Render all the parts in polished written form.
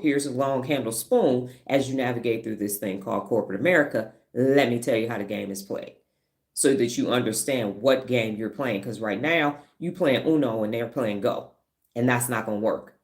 here's a long handled spoon as you navigate through this thing called corporate America. Let me tell you how the game is played so that you understand what game you're playing. Because right now, you playing Uno and they're playing Go, and that's not going to work.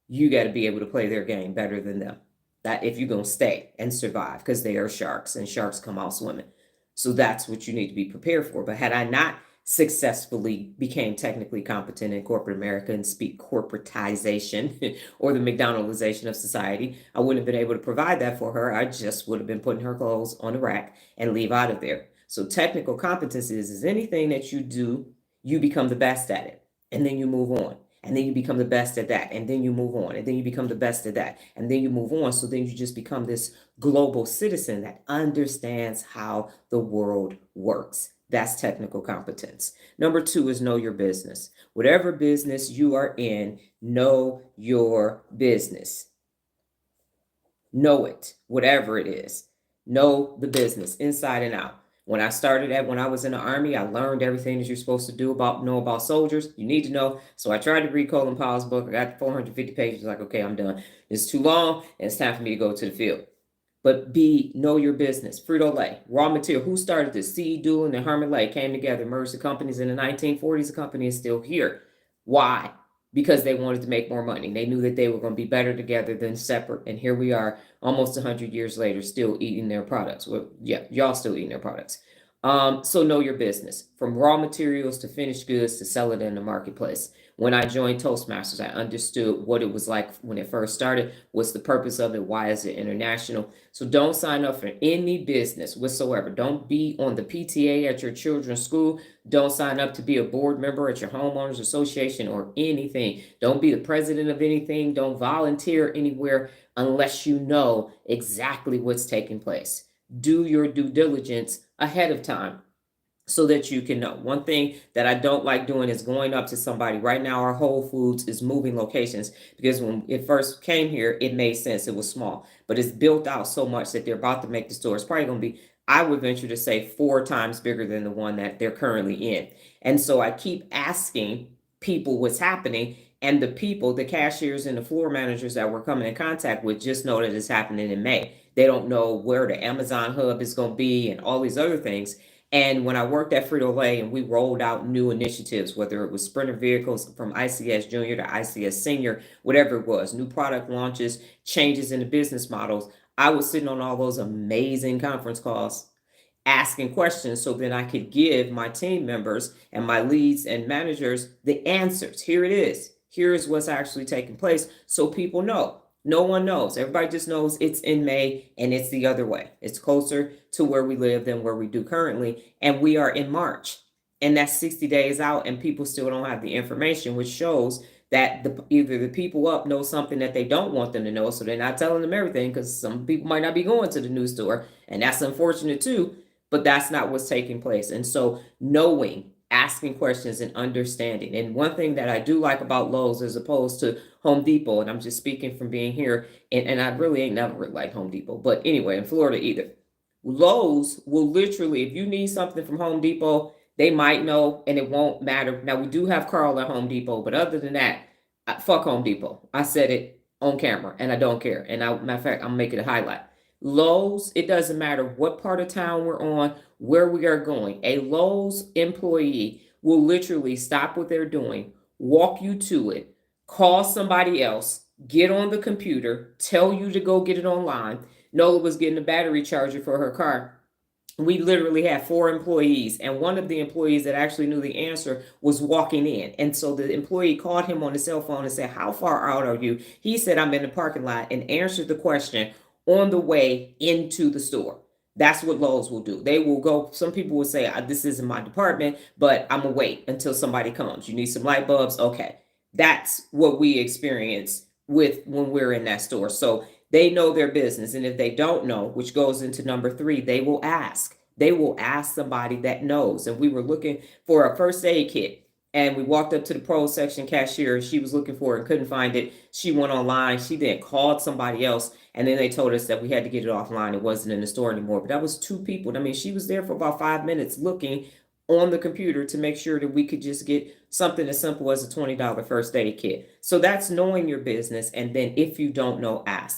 You got to be able to play their game better than them. That if you're going to stay and survive, because they are sharks and sharks come out swimming. So that's what you need to be prepared for. But had I not successfully became technically competent in corporate America and speak corporatization or the McDonaldization of society, I wouldn't have been able to provide that for her. I just would have been putting her clothes on the rack and leave out of there. So technical competence is anything that you do, you become the best at it, and then you move on. And then you become the best at that, and then you move on, and then you become the best at that, and then you move on. So then you just become this global citizen that understands how the world works. That's technical competence. Number 2 is know your business. Whatever business you are in, know your business. Know it, whatever it is. Know the business inside and out. When I was in the Army, I learned everything that you're supposed to know about soldiers. You need to know. So I tried to read Colin Powell's book. I got 450 pages. Like, okay, I'm done. It's too long, and it's time for me to go to the field. But know your business. Frito-Lay, raw material. Who started this? C.E. Doolin and Herman Lay came together, merged the companies in the 1940s. The company is still here. Why? Because they wanted to make more money. They knew that they were going to be better together than separate. And here we are, almost 100 years later, still eating their products. Well, yeah, y'all still eating their products. So know your business, from raw materials to finished goods to sell it in the marketplace. When I joined Toastmasters, I understood what it was like when it first started. What's the purpose of it? Why is it international? So don't sign up for any business whatsoever. Don't be on the PTA at your children's school. Don't sign up to be a board member at your homeowners association or anything. Don't be the president of anything. Don't volunteer anywhere unless you know exactly what's taking place. Do your due diligence ahead of time so that you can know. One thing that I don't like doing is going up to somebody. Right now, our Whole Foods is moving locations because when it first came here, it made sense. It was small, but it's built out so much that they're about to make the store. It's probably going to be, I would venture to say, 4 times bigger than the one that they're currently in. And so I keep asking people what's happening. And the people, the cashiers and the floor managers that we're coming in contact with just know that it's happening in May. They don't know where the Amazon hub is going to be and all these other things. And when I worked at Frito-Lay and we rolled out new initiatives, whether it was Sprinter vehicles from ICS Junior to ICS Senior, whatever it was, new product launches, changes in the business models, I was sitting on all those amazing conference calls asking questions so that I could give my team members and my leads and managers the answers. Here it is. Here is what's actually taking place so people know. No one knows. Everybody just knows it's in May and it's the other way. It's closer to where we live than where we do currently. And we are in March. And that's 60 days out and people still don't have the information, which shows that either the people up know something that they don't want them to know. So they're not telling them everything because some people might not be going to the news store. And that's unfortunate too. But that's not what's taking place. And so knowing, asking questions and understanding. And one thing that I do like about Lowe's as opposed to Home Depot, and I'm just speaking from being here, and I really ain't never liked Home Depot, but anyway, in Florida either. Lowe's will literally, if you need something from Home Depot, they might know and it won't matter. Now, we do have Carl at Home Depot, but other than that, fuck Home Depot. I said it on camera and I don't care. And matter of fact, I'm making a highlight. Lowe's, it doesn't matter what part of town we're on, where we are going. A Lowe's employee will literally stop what they're doing, walk you to it, call somebody else, get on the computer, tell you to go get it online. Nola was getting a battery charger for her car. We literally had 4 employees, and one of the employees that actually knew the answer was walking in. And so the employee called him on the cell phone and said, "How far out are you?" He said, "I'm in the parking lot," and answered the question on the way into the store. That's what Lowe's will do. They will go, some people will say, "This isn't my department, but I'm going to wait until somebody comes. You need some light bulbs? Okay." That's what we experience with when we're in that store. So they know their business. And if they don't know, which goes into number 3, they will ask. They will ask somebody that knows. And we were looking for a first aid kit. And we walked up to the pro section cashier. She was looking for it and couldn't find it. She went online. She then called somebody else. And then they told us that we had to get it offline. It wasn't in the store anymore. But that was 2 people. I mean, she was there for about 5 minutes looking on the computer to make sure that we could just get something as simple as a $20 first aid kit. So that's knowing your business. And then if you don't know, ask.